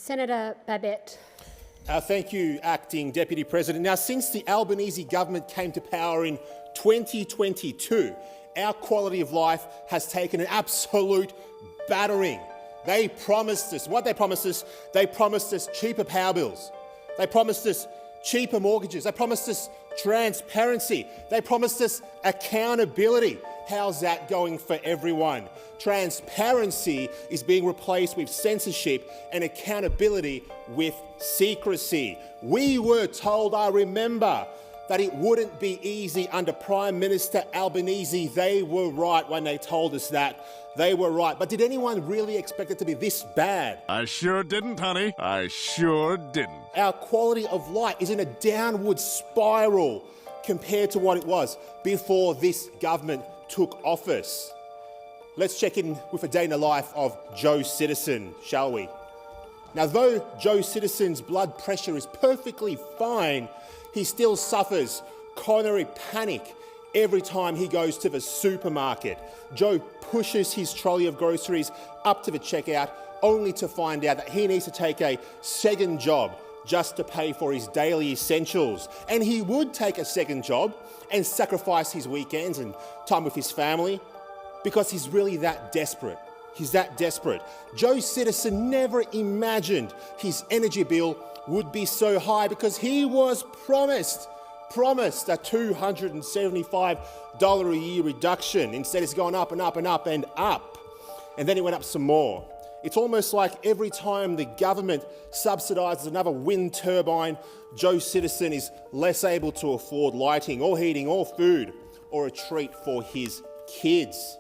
Senator Babet. Thank you, Acting Deputy President. Now, since the Albanese government came to power in 2022, our quality of life has taken an absolute battering. They promised us, what they promised us? They promised us cheaper power bills. They promised us cheaper mortgages. They promised us transparency. They promised us accountability. How's that going for everyone? Transparency is being replaced with censorship and accountability with secrecy. We were told, I remember, that it wouldn't be easy under Prime Minister Albanese. They were right when they told us that. They were right. But did anyone really expect it to be this bad? I sure didn't, honey. I sure didn't. Our quality of life is in a downward spiral compared to what it was before this government took office. Let's check in with a day in the life of Joe Citizen, shall we? Now, though Joe Citizen's blood pressure is perfectly fine, he still suffers coronary panic every time he goes to the supermarket. Joe pushes his trolley of groceries up to the checkout only to find out that he needs to take a second job just to pay for his daily essentials. And he would take a second job and sacrifice his weekends and time with his family because he's really that desperate. He's that desperate. Joe Citizen never imagined his energy bill would be so high because he was promised a $275 a year reduction. Instead, it's gone up and up and up and up. And then it went up some more. It's almost like every time the government subsidises another wind turbine, Joe Citizen is less able to afford lighting or heating or food or a treat for his kids.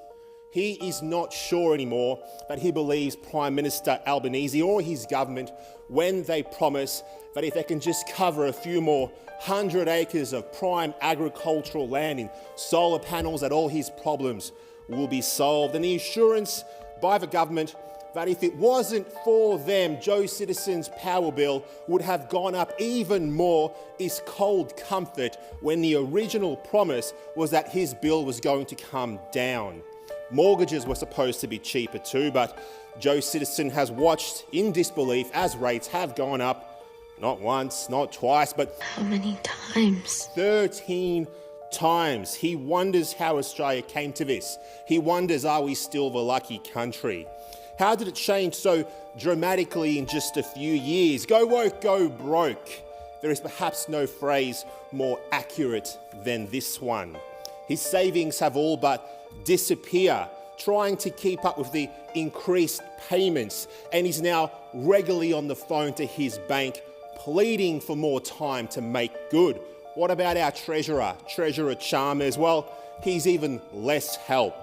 He is not sure anymore that he believes Prime Minister Albanese or his government when they promise that if they can just cover a few more 100 acres of prime agricultural land in solar panels, that all his problems will be solved. And the assurance by the government that if it wasn't for them, Joe Citizen's power bill would have gone up even more is cold comfort when the original promise was that his bill was going to come down. Mortgages were supposed to be cheaper too, but Joe Citizen has watched in disbelief as rates have gone up, not once, not twice, but how many times? 13 times. He wonders how Australia came to this. He wonders, are we still the lucky country? How did it change so dramatically in just a few years? Go woke, go broke. There is perhaps no phrase more accurate than this one. His savings have all but disappeared, trying to keep up with the increased payments, and he's now regularly on the phone to his bank, pleading for more time to make good. What about our Treasurer Chalmers? Well, he's even less help.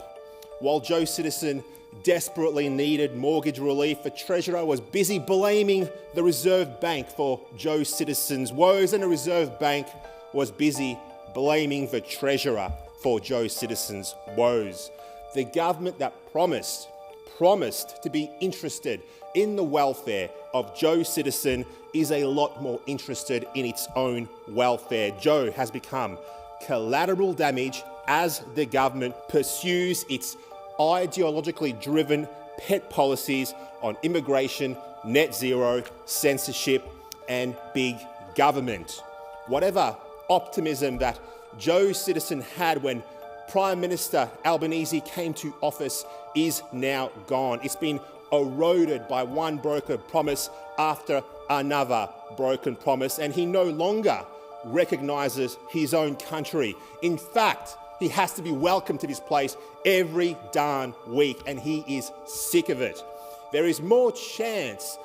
While Joe Citizen desperately needed mortgage relief, the Treasurer was busy blaming the Reserve Bank for Joe Citizen's woes, and the Reserve Bank was busy blaming the Treasurer for Joe Citizen's woes. The government that promised to be interested in the welfare of Joe Citizen is a lot more interested in its own welfare. Joe has become collateral damage as the government pursues its ideologically driven pet policies on immigration, net zero, censorship, and big government. Whatever optimism that Joe Citizen had when Prime Minister Albanese came to office is now gone. It's been eroded by one broken promise after another broken promise, and he no longer recognises his own country. In fact, he has to be welcomed to this place every darn week, and he is sick of it. There is more chance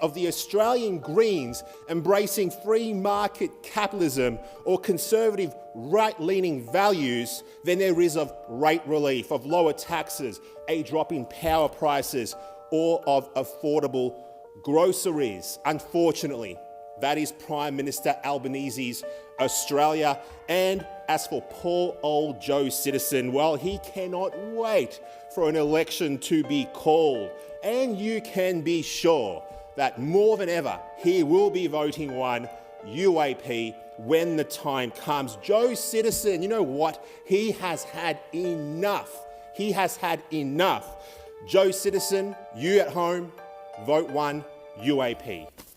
of the Australian Greens embracing free market capitalism or conservative right-leaning values than there is of rate relief, of lower taxes, a drop in power prices, or of affordable groceries. Unfortunately, that is Prime Minister Albanese's Australia. And as for poor old Joe Citizen, well, he cannot wait for an election to be called. And you can be sure that more than ever, he will be voting one UAP when the time comes. Joe Citizen, you know what? He has had enough. He has had enough. Joe Citizen, you at home, vote one UAP.